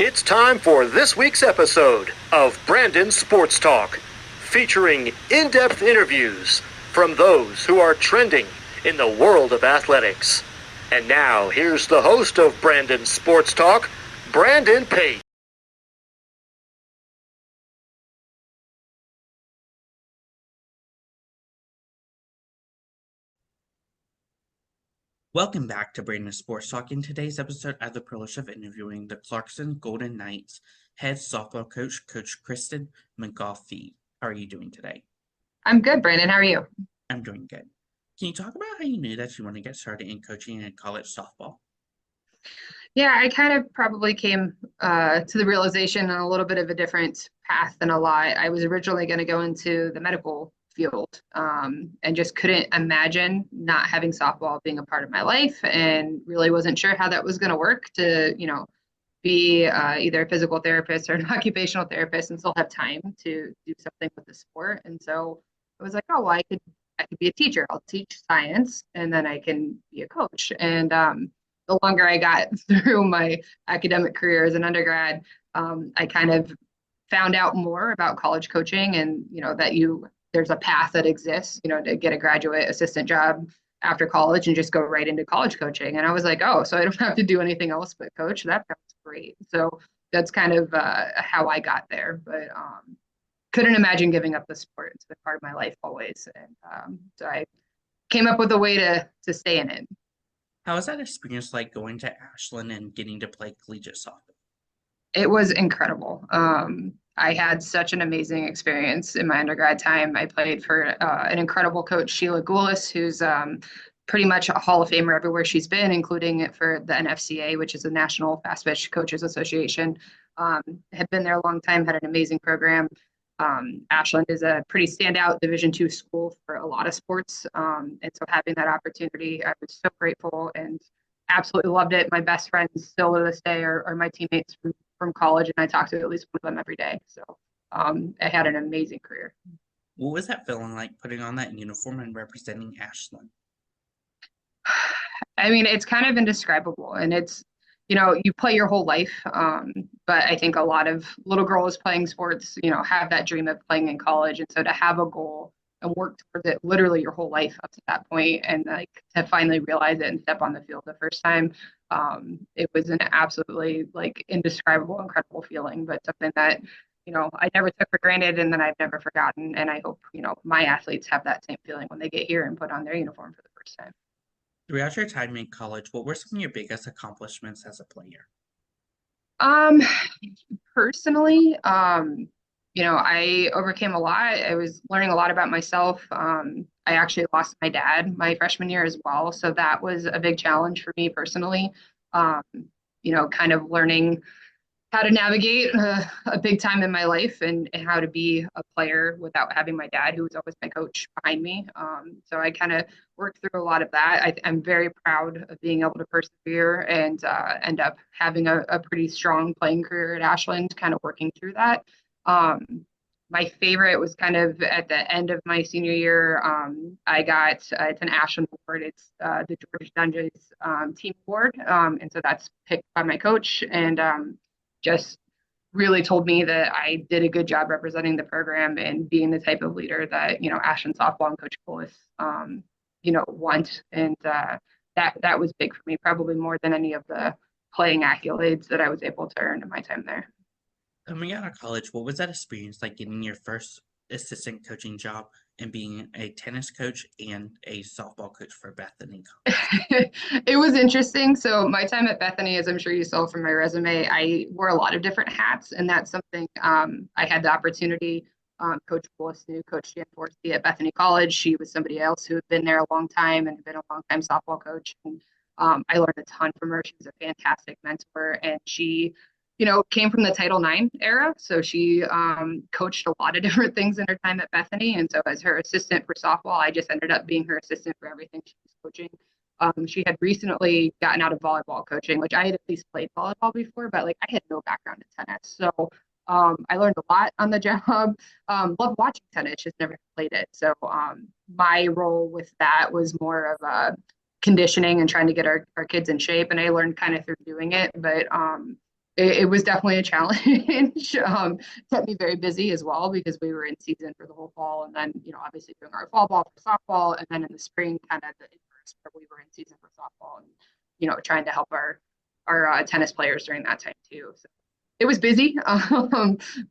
It's time for this week's episode of Brandon Sports Talk, featuring in-depth interviews from those who are trending in the world of athletics. And now, here's the host of Brandon Sports Talk, Brandon Pate. Welcome back to Brandon Sports Talk. In today's episode, I have the privilege of interviewing the Clarkson Golden Knights head softball coach, Coach Kristen McGaughey. How are you doing today? I'm good, Brandon. How are you? I'm doing good. Can you talk about how you knew that you want to get started in coaching in college softball? Yeah, I kind of probably came to the realization on a little bit of a different path than a lot. I was originally going to go into the medical field and just couldn't imagine not having softball being a part of my life and really wasn't sure how that was going to work to, be either a physical therapist or an occupational therapist and still have time to do something with the sport. And so I was like, oh, well, I could be a teacher. I'll teach science and then I can be a coach. And the longer I got through my academic career as an undergrad, I kind of found out more about college coaching and, that there's a path that exists, to get a graduate assistant job after college and just go right into college coaching. And I was like, oh, so I don't have to do anything else but coach. That sounds great. So that's kind of how I got there. But couldn't imagine giving up the sport. It's been part of my life always. And so I came up with a way to stay in it. How was that experience like going to Ashland and getting to play collegiate softball? It was incredible. I had such an amazing experience in my undergrad time. I played for an incredible coach, Sheila Goulis, who's pretty much a Hall of Famer everywhere she's been, including for the NFCA, which is the National Fast Pitch Coaches Association. Had been there a long time, had an amazing program. Ashland is a pretty standout Division II school for a lot of sports. And so having that opportunity, I was so grateful and absolutely loved it. My best friends still to this day are my teammates from college, and I talk to at least one of them every day. So I had an amazing career. What was that feeling like putting on that uniform and representing Ashland? I mean, it's kind of indescribable, and it's, you play your whole life. But I think a lot of little girls playing sports, have that dream of playing in college. And so to have a goal and work towards it literally your whole life up to that point and like to finally realize it and step on the field the first time, it was an absolutely like indescribable, incredible feeling, but something that, I never took for granted and that I've never forgotten. And I hope, my athletes have that same feeling when they get here and put on their uniform for the first time. Throughout your time in college, what were some of your biggest accomplishments as a player? Um, Personally, I overcame a lot. I was learning a lot about myself. I actually lost my dad my freshman year as well. So that was a big challenge for me personally. Um, kind of learning how to navigate a big time in my life and how to be a player without having my dad, who was always my coach, behind me. So I kind of worked through a lot of that. I'm very proud of being able to persevere and end up having a pretty strong playing career at Ashland, kind of working through that. My favorite was kind of at the end of my senior year. I got it's an Ashland award. It's the George Dunges Team Award, and so that's picked by my coach and just really told me that I did a good job representing the program and being the type of leader that, Ashland softball and Coach Goulis, want. And that was big for me, probably more than any of the playing accolades that I was able to earn in my time there. Coming out of college, what was that experience like getting your first assistant coaching job and being a tennis coach and a softball coach for Bethany College? It was interesting. So my time at Bethany, as I'm sure you saw from my resume, I wore a lot of different hats, and that's something I had the opportunity. Coach Willis knew Coach Jan Forsey at Bethany College. She was somebody else who had been there a long time and had been a long time softball coach. And I learned a ton from her. She was a fantastic mentor, and she came from the Title IX era. So she coached a lot of different things in her time at Bethany. And so as her assistant for softball, I just ended up being her assistant for everything she was coaching. She had recently gotten out of volleyball coaching, which I had at least played volleyball before, but like I had no background in tennis. So I learned a lot on the job. Love watching tennis, just never played it. So my role with that was more of conditioning and trying to get our kids in shape. And I learned kind of through doing it. But it was definitely a challenge. Kept me very busy as well because we were in season for the whole fall, and then obviously doing our fall ball for softball, and then in the spring, kind of the inverse where we were in season for softball, and trying to help our tennis players during that time too. So it was busy,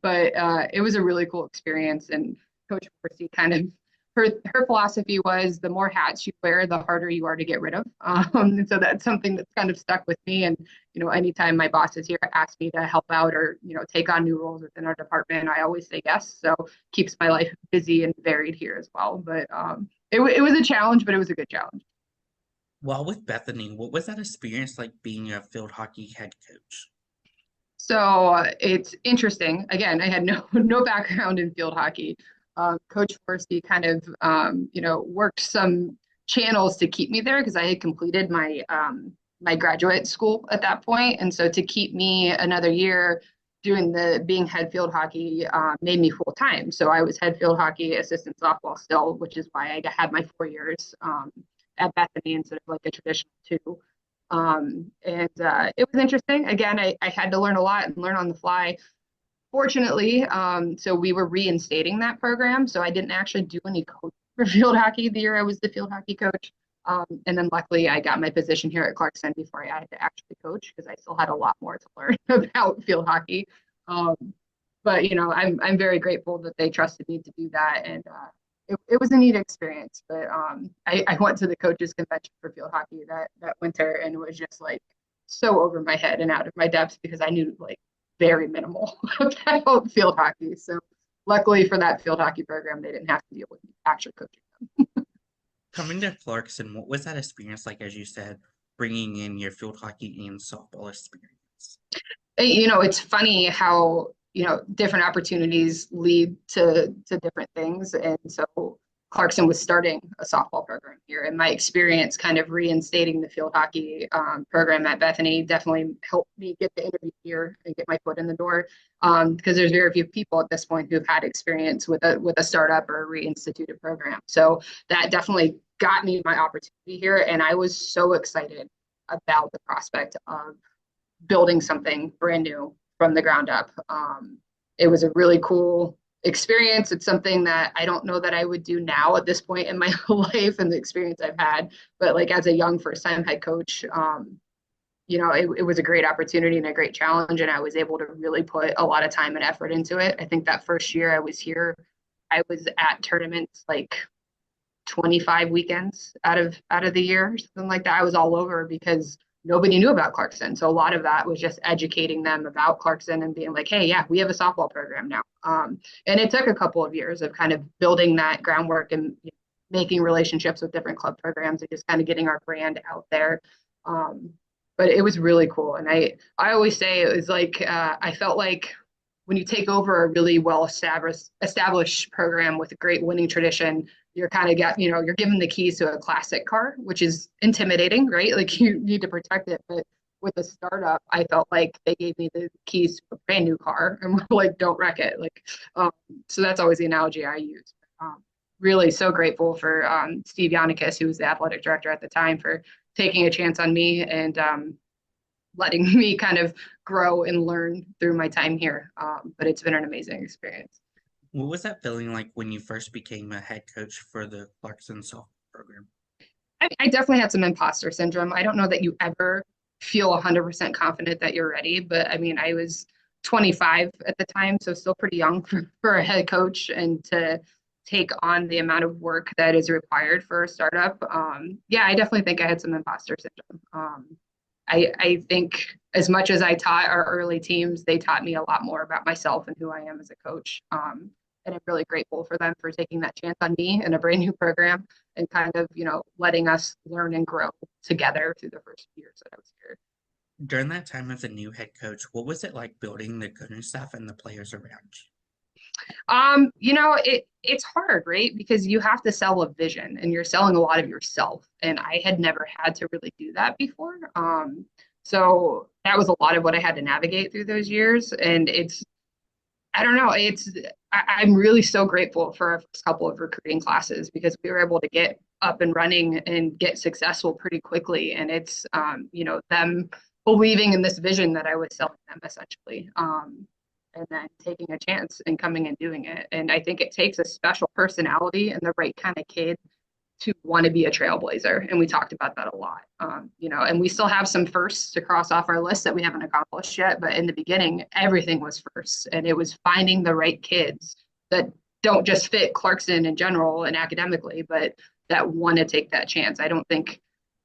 but it was a really cool experience. And Coach Percy kind of her philosophy was the more hats you wear, the harder you are to get rid of. And so that's something that's kind of stuck with me. And anytime my bosses here ask me to help out or take on new roles within our department, I always say yes. So keeps my life busy and varied here as well. But it was a challenge, but it was a good challenge. While with Bethany, what was that experience like being a field hockey head coach? So it's interesting. Again, I had no no background in field hockey. Coach Forsey kind of worked some channels to keep me there because I had completed my graduate school at that point, and so to keep me another year doing the being head field hockey made me full time. So I was head field hockey assistant softball still, which is why I had my 4 years at Bethany instead of like a traditional two. And it was interesting. Again, I had to learn a lot and learn on the fly. Fortunately, so we were reinstating that program. So I didn't actually do any coaching for field hockey the year I was the field hockey coach. And then luckily I got my position here at Clarkson before I had to actually coach because I still had a lot more to learn about field hockey. Um, but I'm very grateful that they trusted me to do that. And it was a neat experience. But I went to the coaches convention for field hockey that winter and it was just like so over my head and out of my depth because I knew like very minimal about field hockey. So luckily for that field hockey program, they didn't have to deal with me actually coaching them. Coming to Clarkson, what was that experience like, as you said, bringing in your field hockey and softball experience? It's funny how different opportunities lead to different things, and so Clarkson was starting a softball program here, and my experience kind of reinstating the field hockey program at Bethany definitely helped me get the interview here and get my foot in the door. Because there's very few people at this point who've had experience with a startup or a reinstituted program, so that definitely got me my opportunity here, and I was so excited about the prospect of building something brand new from the ground up. It was a really cool experience. It's something that I don't know that I would do now at this point in my life and the experience I've had. But like as a young first time head coach, it was a great opportunity and a great challenge. And I was able to really put a lot of time and effort into it. I think that first year I was here, I was at tournaments like 25 weekends out of the year, something like that. I was all over because nobody knew about Clarkson. So a lot of that was just educating them about Clarkson and being like, hey, yeah, we have a softball program now. And it took a couple of years of kind of building that groundwork and making relationships with different club programs and just kind of getting our brand out there. But it was really cool. And I always say it was like, I felt like when you take over a really well established program with a great winning tradition, you're kind of you're given the keys to a classic car, which is intimidating, right? Like you need to protect it. But with a startup, I felt like they gave me the keys to a brand new car and were like, don't wreck it. Like, so that's always the analogy I use. Really so grateful for Steve Yannikis, who was the athletic director at the time, for taking a chance on me and letting me kind of grow and learn through my time here. But it's been an amazing experience. What was that feeling like when you first became a head coach for the Clarkson softball program? I definitely had some imposter syndrome. I don't know that you ever feel 100% confident that you're ready, but I mean, I was 25 at the time, so still pretty young for a head coach and to take on the amount of work that is required for a startup. Yeah, I definitely think I had some imposter syndrome. I think as much as I taught our early teams, they taught me a lot more about myself and who I am as a coach. And I'm really grateful for them for taking that chance on me in a brand new program and kind of, letting us learn and grow together through the first years that I was here. During that time as a new head coach, what was it like building the coaching staff and the players around you? It's hard, right? Because you have to sell a vision and you're selling a lot of yourself. And I had never had to really do that before. So that was a lot of what I had to navigate through those years. And I don't know, I'm really so grateful for our first couple of recruiting classes because we were able to get up and running and get successful pretty quickly. And it's, them believing in this vision that I was selling them essentially. And then taking a chance and coming and doing it. And I think it takes a special personality and the right kind of kid to want to be a trailblazer. And we talked about that a lot. And we still have some firsts to cross off our list that we haven't accomplished yet. But in the beginning, everything was first. And it was finding the right kids that don't just fit Clarkson in general and academically, but that want to take that chance. I don't think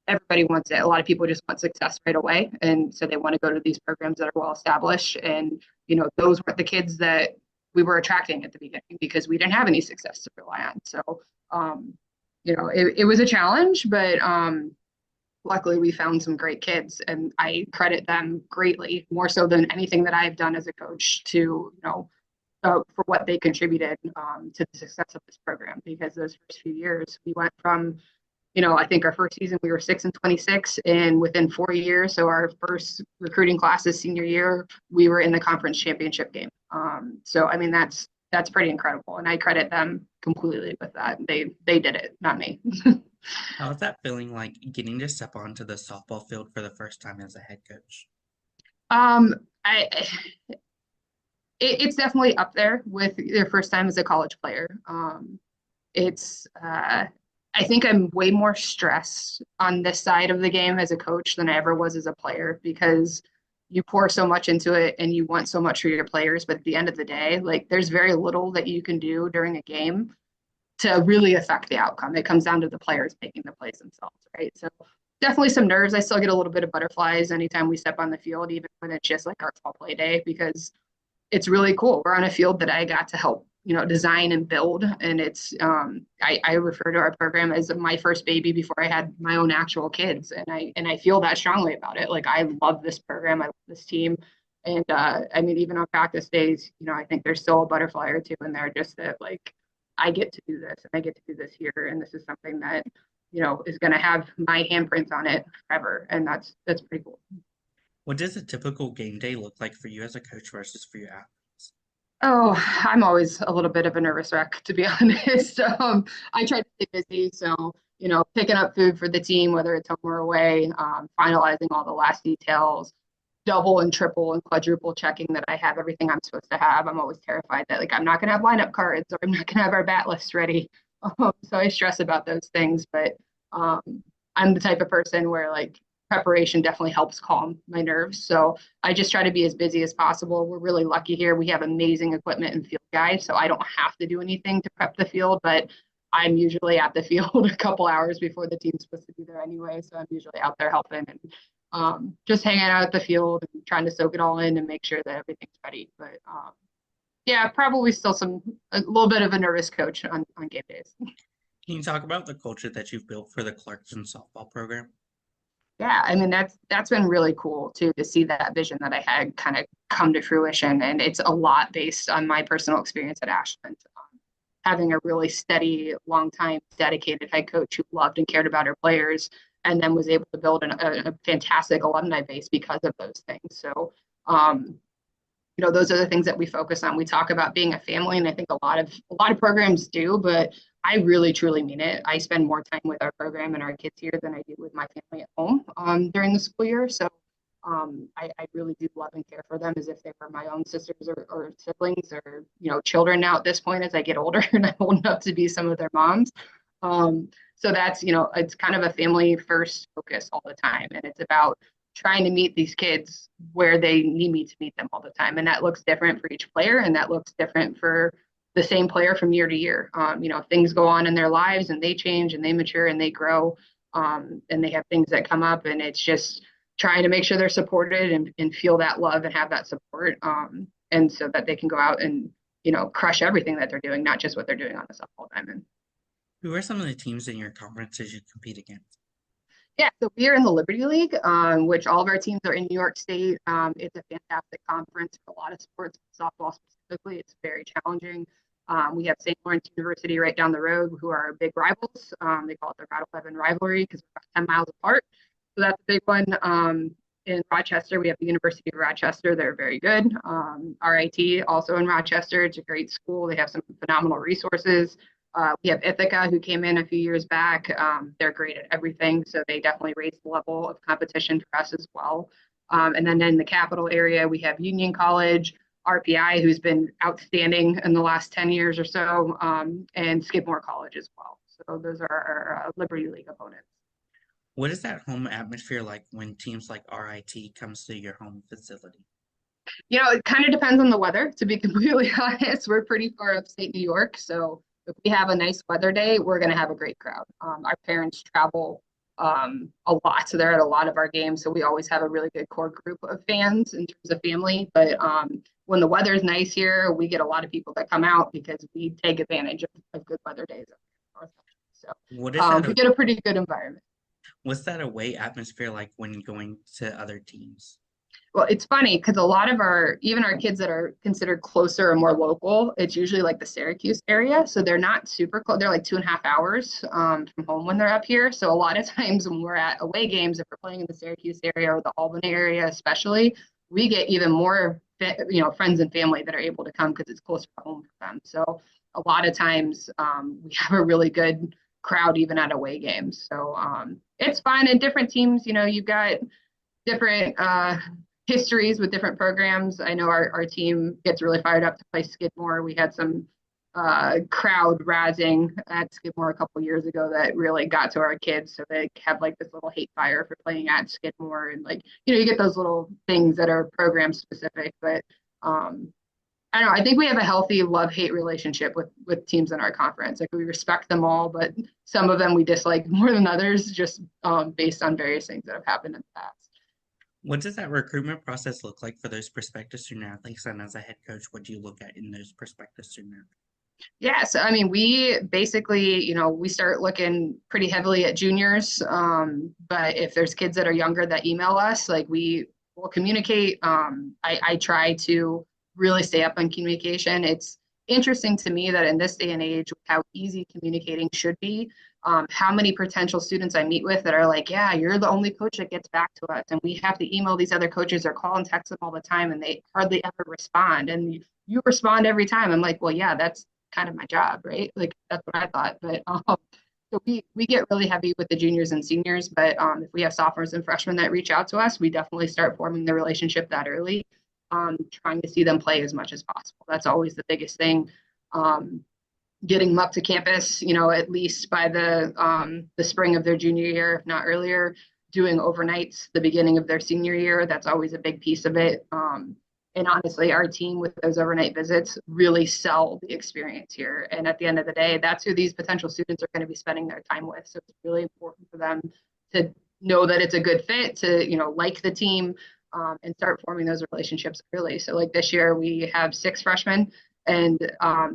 everybody wants it. A lot of people just want success right away. And so they want to go to these programs that are well established. And, those weren't the kids that we were attracting at the beginning because we didn't have any success to rely on. So, it was a challenge, but luckily we found some great kids and I credit them greatly, more so than anything that I've done as a coach for what they contributed to the success of this program. Because those first few years we went from I think our first season we were 6-26, and within 4 years, so our first recruiting class's senior year, we were in the conference championship game. So I mean that's pretty incredible, and I credit them completely with that. They did it, not me. How is that feeling like getting to step onto the softball field for the first time as a head coach? I it's definitely up there with their first time as a college player. It's I think I'm way more stressed on this side of the game as a coach than I ever was as a player because you pour so much into it and you want so much for your players. But at the end of the day, like there's very little that you can do during a game to really affect the outcome. It comes down to the players making the plays themselves, right? So definitely some nerves. I still get a little bit of butterflies anytime we step on the field, even when it's just like our fall play day, because it's really cool. We're on a field that I got to help, design and build. And it's, I refer to our program as my first baby before I had my own actual kids. And I feel that strongly about it. Like, I love this program. I love this team. And, I mean, even on practice days, I think there's still a butterfly or two in there just that, like, I get to do this and I get to do this here. And this is something that, is going to have my handprints on it forever. And that's pretty cool. What does a typical game day look like for you as a coach versus for your athletes? Oh, I'm always a little bit of a nervous wreck, to be honest. I try to stay busy. So, picking up food for the team, whether it's home or away, finalizing all the last details, double and triple and quadruple checking that I have everything I'm supposed to have. I'm always terrified that, like, I'm not going to have lineup cards or I'm not going to have our bat list ready. So I stress about those things. But um, I'm the type of person where, like, preparation definitely helps calm my nerves. So I just try to be as busy as possible. We're really lucky here. We have amazing equipment and field guys, so I don't have to do anything to prep the field, but I'm usually at the field a couple hours before the team's supposed to be there anyway. So I'm usually out there helping and just hanging out at the field and trying to soak it all in and make sure that everything's ready. But yeah, probably still a little bit of a nervous coach on game days. Can you talk about the culture that you've built for the Clarkson softball program? Yeah, I mean that's been really cool too to see that vision that I had kind of come to fruition, and it's a lot based on my personal experience at Ashland. Having a really steady, long time dedicated head coach who loved and cared about her players, and then was able to build a fantastic alumni base because of those things. So, those are the things that we focus on. We talk about being a family, and I think a lot of programs do, but I really truly mean it. I spend more time with our program and our kids here than I do with my family at home during the school year. So I really do love and care for them as if they were my own sisters or siblings or children now at this point as I get older and I'm old enough to be some of their moms. So that's it's kind of a family first focus all the time, and it's about trying to meet these kids where they need me to meet them all the time. And that looks different for each player, and that looks different for the same player from year to year. Things go on in their lives and they change and they mature and they grow, and they have things that come up, and it's just trying to make sure they're supported and feel that love and have that support. And so that they can go out and, crush everything that they're doing, not just what they're doing on the softball diamond. Who are some of the teams in your conferences you compete against? Yeah, so we are in the Liberty League, which all of our teams are in New York State. It's a fantastic conference for a lot of sports, softball specifically. It's very challenging. We have St. Lawrence University right down the road, who are big rivals. They call it the Route 11 rivalry because we're about 10 miles apart. So that's a big one. In Rochester, we have the University of Rochester. They're very good. RIT, also in Rochester. It's a great school. They have some phenomenal resources. We have Ithaca, who came in a few years back. They're great at everything, so they definitely raised the level of competition for us as well. And then in the capital area, we have Union College, RPI, who's been outstanding in the last 10 years or so, and Skidmore College as well. So those are our Liberty League opponents. What is that home atmosphere like when teams like RIT comes to your home facility? It kind of depends on the weather, to be completely honest. We're pretty far upstate New York, so if we have a nice weather day, we're going to have a great crowd. Our parents travel a lot, so they're at a lot of our games, so we always have a really good core group of fans in terms of family. But when the weather is nice here, we get a lot of people that come out because we take advantage of good weather days up here in North Country. What is that? We get a pretty good environment. What's that away atmosphere like when going to other teams? Well, it's funny because a lot of even our kids that are considered closer or more local, it's usually like the Syracuse area. So they're not super close. They're like 2.5 hours from home when they're up here. So a lot of times when we're at away games, if we're playing in the Syracuse area or the Albany area, especially, we get even more, friends and family that are able to come because it's closer to home for them. So a lot of times we have a really good crowd even at away games. So it's fun. And different teams, you've got different histories with different programs. I know our team gets really fired up to play Skidmore. We had some crowd razzing at Skidmore a couple years ago that really got to our kids. So they have like this little hate fire for playing at Skidmore. And you get those little things that are program specific. But I don't know. I think we have a healthy love-hate relationship with teams in our conference. Like we respect them all, but some of them we dislike more than others just based on various things that have happened in the past. What does that recruitment process look like for those prospective student athletes? And as a head coach, what do you look at in those prospective student athletes? Yeah, so I mean, we basically, we start looking pretty heavily at juniors. But if there's kids that are younger that email us, like we will communicate. I try to really stay up on communication. It's interesting to me that in this day and age, how easy communicating should be. How many potential students I meet with that are like, yeah, you're the only coach that gets back to us. And we have to email these other coaches or call and text them all the time, and they hardly ever respond. And you respond every time. I'm like, well, yeah, that's kind of my job, right? Like that's what I thought. But so we get really heavy with the juniors and seniors. But if we have sophomores and freshmen that reach out to us, we definitely start forming the relationship that early, trying to see them play as much as possible. That's always the biggest thing. Getting them up to campus, at least by the spring of their junior year, if not earlier, doing overnights the beginning of their senior year. That's always a big piece of it. And honestly, our team with those overnight visits really sell the experience here. And at the end of the day, that's who these potential students are going to be spending their time with. So it's really important for them to know that it's a good fit, to, like the team, and start forming those relationships early. So like this year, we have 6 freshmen, and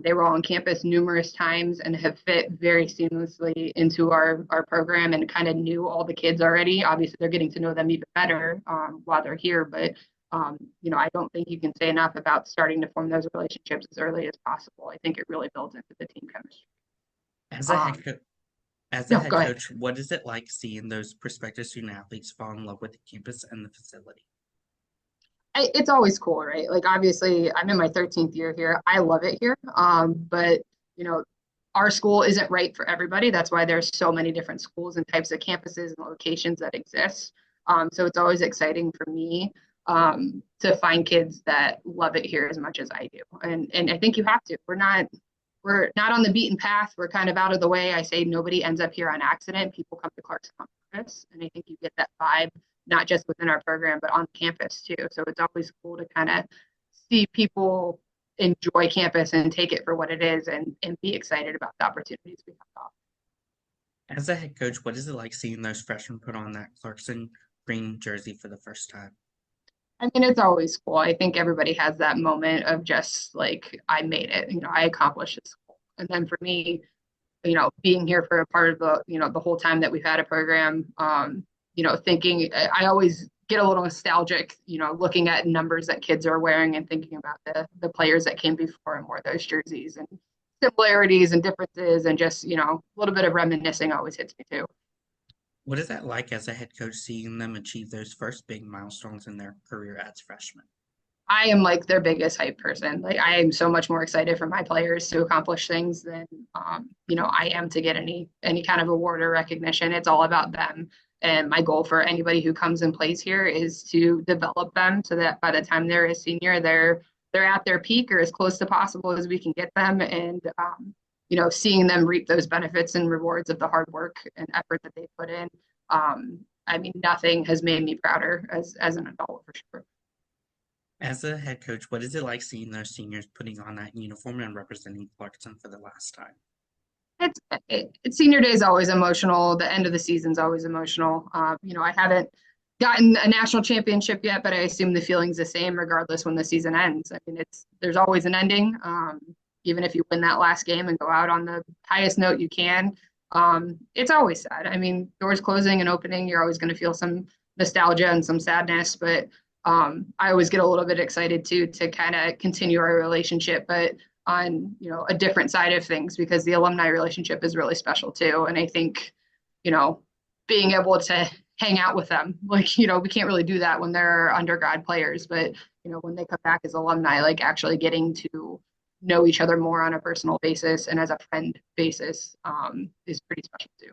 they were all on campus numerous times and have fit very seamlessly into our program and kind of knew all the kids already. Obviously, they're getting to know them even better while they're here, but I don't think you can say enough about starting to form those relationships as early as possible. I think it really builds into the team chemistry. As a head coach, what is it like seeing those prospective student athletes fall in love with the campus and the facility? It's always cool, right? Like obviously, I'm in my 13th year here. I love it here, but our school isn't right for everybody. That's why there's so many different schools and types of campuses and locations that exist. So it's always exciting for me to find kids that love it here as much as I do. And I think you have to. We're not on the beaten path. We're kind of out of the way. I say nobody ends up here on accident. People come to Clarkson on purpose. And I think you get that vibe, not just within our program, but on campus too. So it's always cool to kind of see people enjoy campus and take it for what it is and be excited about the opportunities we have. As a head coach, what is it like seeing those freshmen put on that Clarkson green jersey for the first time? I mean, it's always cool. I think everybody has that moment of just like, I made it, I accomplished this goal. And then for me, being here for a part of the whole time that we've had a program, thinking, I always get a little nostalgic, looking at numbers that kids are wearing and thinking about the players that came before and wore those jerseys, and similarities and differences, and just, a little bit of reminiscing always hits me too. What is that like as a head coach, seeing them achieve those first big milestones in their career as freshmen? I am like their biggest hype person. Like I am so much more excited for my players to accomplish things than I am to get any kind of award or recognition. It's all about them. And my goal for anybody who comes and plays here is to develop them so that by the time they're a senior, they're at their peak or as close to possible as we can get them. And seeing them reap those benefits and rewards of the hard work and effort that they put in. I mean, nothing has made me prouder as an adult for sure. As a head coach, what is it like seeing those seniors putting on that uniform and representing Clarkson for the last time? It's senior day is always emotional. The end of the season's always emotional. I haven't gotten a national championship yet, but I assume the feeling's the same regardless when the season ends. I mean, there's always an ending. Even if you win that last game and go out on the highest note you can, it's always sad. I mean, doors closing and opening, you're always going to feel some nostalgia and some sadness, but I always get a little bit excited too to kind of continue our relationship, but on a different side of things because the alumni relationship is really special too. And I think being able to hang out with them, like we can't really do that when they're undergrad players, but when they come back as alumni, like actually getting to know each other more on a personal basis and as a friend basis is pretty special too.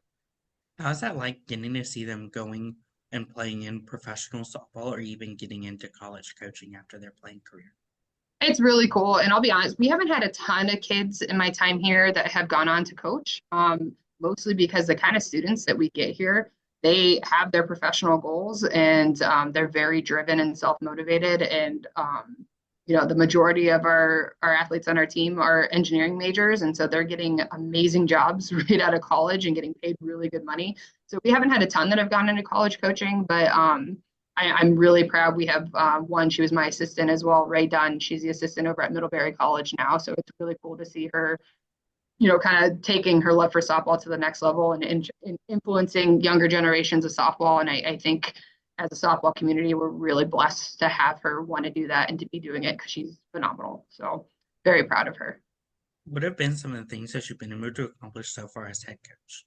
How's that like getting to see them going and playing in professional softball or even getting into college coaching after their playing career? It's really cool. And I'll be honest, we haven't had a ton of kids in my time here that have gone on to coach, mostly because the kind of students that we get here, they have their professional goals and they're very driven and self-motivated. And, the majority of our athletes on our team are engineering majors. And so they're getting amazing jobs right out of college and getting paid really good money. So we haven't had a ton that have gone into college coaching, but I'm really proud. We have one, she was my assistant as well, Ray Dunn. She's the assistant over at Middlebury College now. So it's really cool to see her, kind of taking her love for softball to the next level and influencing younger generations of softball. And I think as a softball community, we're really blessed to have her want to do that and to be doing it because she's phenomenal. So very proud of her. What have been some of the things that you've been able to accomplish so far as head coach?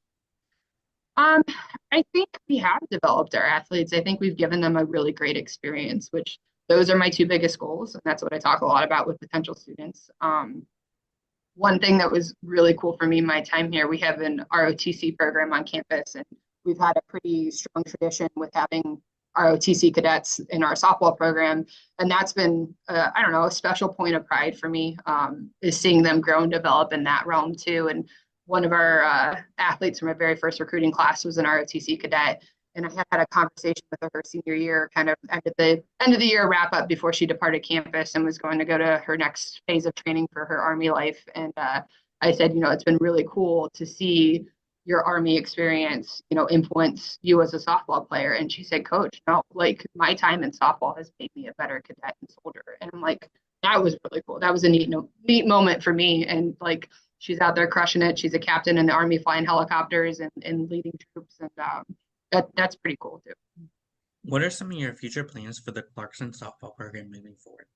I think we have developed our athletes. I think we've given them a really great experience, which those are my two biggest goals. And that's what I talk a lot about with potential students. One thing that was really cool for me, my time here, we have an ROTC program on campus, and we've had a pretty strong tradition with having ROTC cadets in our softball program. And that's been, a special point of pride for me, is seeing them grow and develop in that realm too. And one of our athletes from my very first recruiting class was an ROTC cadet. And I had a conversation with her senior year, kind of at the end of the year wrap up before she departed campus and was going to go to her next phase of training for her Army life. And I said, it's been really cool to see your Army experience, influence you as a softball player. And she said, Coach, no, like my time in softball has made me a better cadet and soldier. And I'm like, that was really cool. That was a neat moment for me. And like, she's out there crushing it. She's a captain in the Army flying helicopters and leading troops. And that's pretty cool too. What are some of your future plans for the Clarkson softball program moving forward?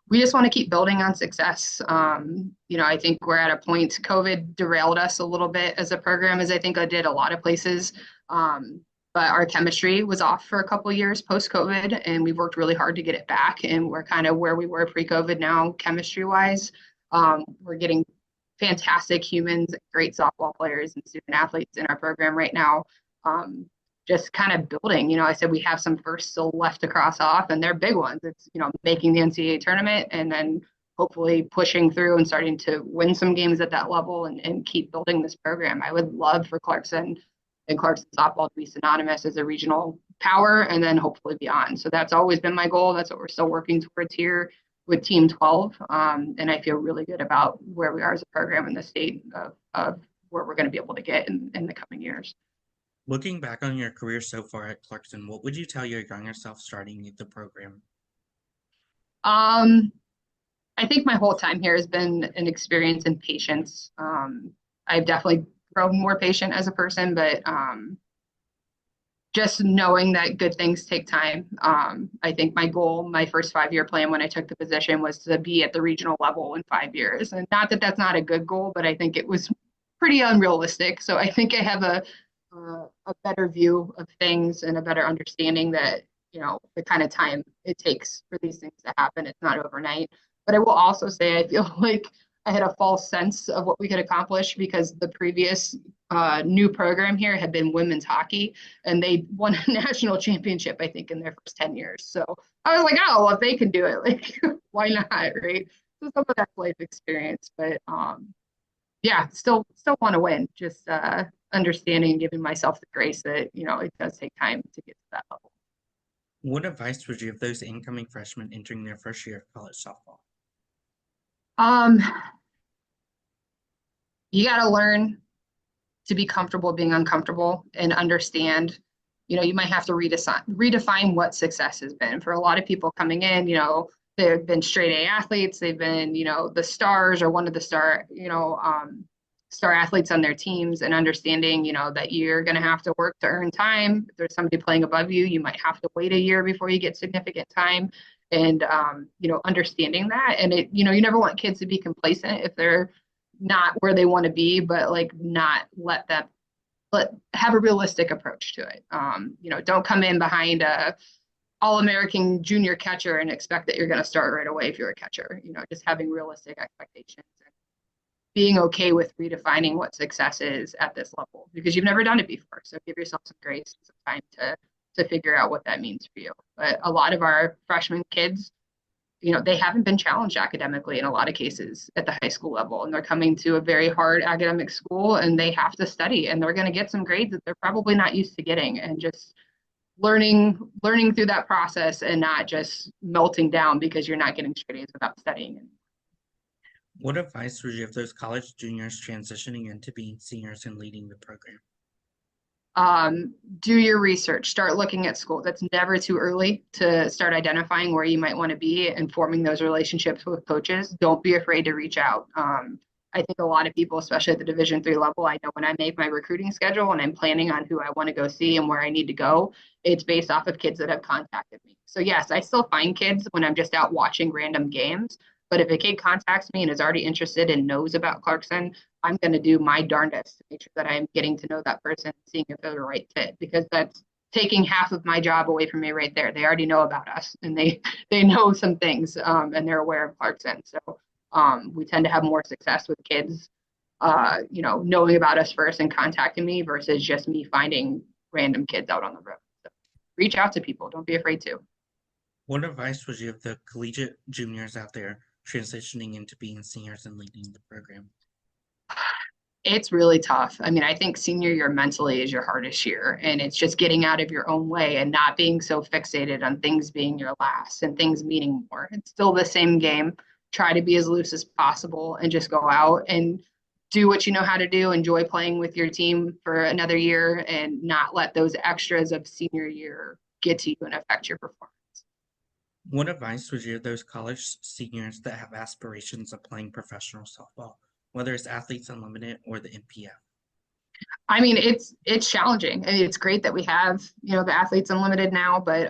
We just want to keep building on success. I think we're at a point, COVID derailed us a little bit as a program, as I think it did a lot of places. But our chemistry was off for a couple of years post-COVID, and we worked really hard to get it back. And we're kind of where we were pre-COVID now, chemistry-wise. We're getting fantastic humans, great softball players and student athletes in our program right now. Just kind of building, I said we have some firsts still left to cross off, and they're big ones. It's, making the NCAA tournament and then hopefully pushing through and starting to win some games at that level and keep building this program. I would love for Clarkson and Clarkson softball to be synonymous as a regional power and then hopefully beyond. So that's always been my goal. That's what we're still working towards here with Team 12. And I feel really good about where we are as a program in the state of where we're going to be able to get in the coming years. Looking back on your career so far at Clarkson, what would you tell your younger self starting the program? I think my whole time here has been an experience in patience. I've definitely grown more patient as a person, but just knowing that good things take time. I think my goal, my first 5-year plan when I took the position was to be at the regional level in 5 years. And not that that's not a good goal, but I think it was pretty unrealistic. So I think I have a better view of things and a better understanding that, the kind of time it takes for these things to happen. It's not overnight. But I will also say I feel like I had a false sense of what we could accomplish because the previous new program here had been women's hockey, and they won a national championship, I think, in their first 10 years. So I was like, oh, well, if they can do it, like, why not, right? So some of that's life experience, but yeah, still want to win. Just understanding and giving myself the grace that, it does take time to get to that level. What advice would you give those incoming freshmen entering their first year of college softball? Um, you got to learn to be comfortable being uncomfortable and understand, you might have to redefine what success has been. For a lot of people coming in, they've been straight A athletes, they've been, the stars or one of the star athletes on their teams, and understanding, that you're going to have to work to earn time. If there's somebody playing above you, you might have to wait a year before you get significant time. And, understanding that. And you never want kids to be complacent if they're not where they want to be, but like not let them have a realistic approach to it. Don't come in behind a all-American junior catcher and expect that you're going to start right away if you're a catcher. Just having realistic expectations and being okay with redefining what success is at this level, because you've never done it before. So give yourself some grace, some time to figure out what that means for you. But a lot of our freshman kids, they haven't been challenged academically in a lot of cases at the high school level, and they're coming to a very hard academic school, and they have to study, and they're going to get some grades that they're probably not used to getting, and just learning through that process and not just melting down because you're not getting straight A's without studying. What advice would you give those college juniors transitioning into being seniors and leading the program? Do your research, start looking at school. That's never too early to start identifying where you might want to be and forming those relationships with coaches. Don't be afraid to reach out. I think a lot of people, especially at the Division III level, I know when I make my recruiting schedule and I'm planning on who I want to go see and where I need to go, it's based off of kids that have contacted me. So yes, I still find kids when I'm just out watching random games, but if a kid contacts me and is already interested and knows about Clarkson, I'm going to do my darndest to make sure that I'm getting to know that person, seeing if they're the right fit, because that's taking half of my job away from me right there. They already know about us, and they know some things, and they're aware of Clarkson. So we tend to have more success with kids, knowing about us first and contacting me versus just me finding random kids out on the road. So reach out to people. Don't be afraid to. What advice would you give the collegiate juniors out there transitioning into being seniors and leading the program? It's really tough. I mean, I think senior year mentally is your hardest year, and it's just getting out of your own way and not being so fixated on things being your last and things meaning more. It's still the same game. Try to be as loose as possible and just go out and do what you know how to do. Enjoy playing with your team for another year and not let those extras of senior year get to you and affect your performance. What advice would you give those college seniors that have aspirations of playing professional softball, whether it's Athletes Unlimited or the NPF? I mean, it's challenging. I mean, it's great that we have, the Athletes Unlimited now, but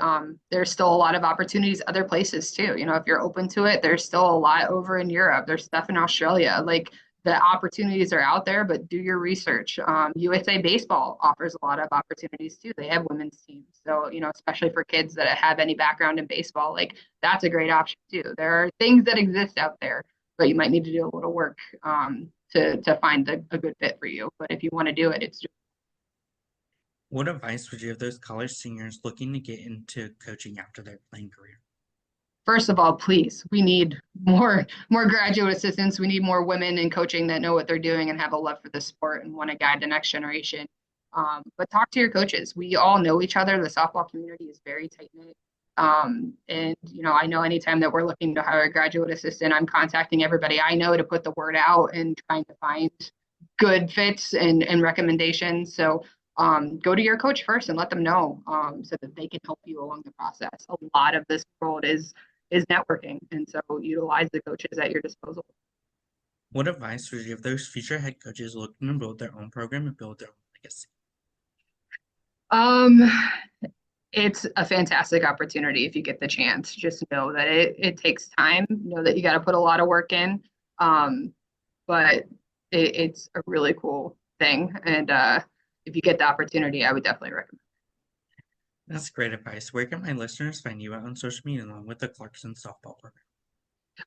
there's still a lot of opportunities other places too. If you're open to it, there's still a lot over in Europe. There's stuff in Australia. Like, the opportunities are out there, but do your research. USA Baseball offers a lot of opportunities too. They have women's teams. So, especially for kids that have any background in baseball, like, that's a great option too. There are things that exist out there, but you might need to do a little work to find a good fit for you. But if you want to do it, it's just. What advice would you give those college seniors looking to get into coaching after their playing career? First of all, please, we need more graduate assistants. We need more women in coaching that know what they're doing and have a love for the sport and want to guide the next generation. But talk to your coaches. We all know each other. The softball community is very tight-knit. And, I know anytime that we're looking to hire a graduate assistant, I'm contacting everybody I know to put the word out and trying to find good fits and recommendations. So go to your coach first and let them know so that they can help you along the process. A lot of this world is networking, and so utilize the coaches at your disposal. What advice would you give those future head coaches looking to build their own program and build their own legacy? It's a fantastic opportunity if you get the chance. Just know that it takes time. Know that you got to put a lot of work in, but it's a really cool thing. And if you get the opportunity, I would definitely recommend. That's great advice. Where can my listeners find you out on social media along with the Clarkson softball program?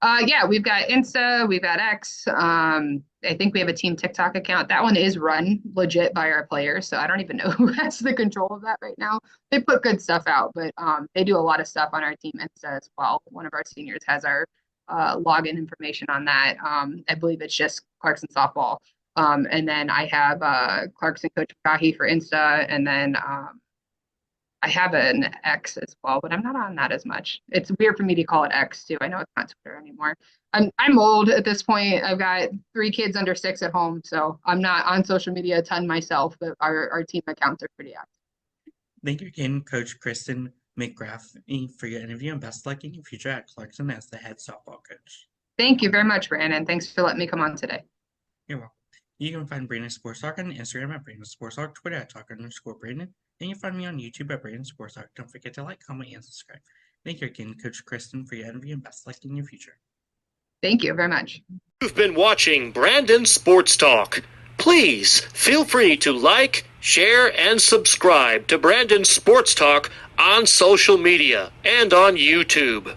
Yeah, we've got Insta, we've got X. I think we have a team TikTok account. That one is run legit by our players, so I don't even know who has the control of that right now. They put good stuff out, but they do a lot of stuff on our team Insta as well. One of our seniors has our login information on that. I believe it's just Clarkson softball. And then I have Clarkson Coach McGaughey for Insta, and then I have an X as well, but I'm not on that as much. It's weird for me to call it X too. I know it's not Twitter anymore. I'm old at this point. I've got 3 kids under 6 at home, so I'm not on social media a ton myself, but our team accounts are pretty active. Thank you again, Coach Kristen McGaughey, for your interview, and best luck in your future at Clarkson as the head softball coach. Thank you very much, Brandon. Thanks for letting me come on today. You're welcome. You can find Brandon Sports Talk on Instagram at Brandon Sports Talk, Twitter at Talk_Brandon, and you can find me on YouTube at Brandon Sports Talk. Don't forget to like, comment, and subscribe. Thank you again, Coach Kristen, for your interview, and best luck in your future. Thank you very much. You've been watching Brandon Sports Talk. Please feel free to like, share, and subscribe to Brandon Sports Talk on social media and on YouTube.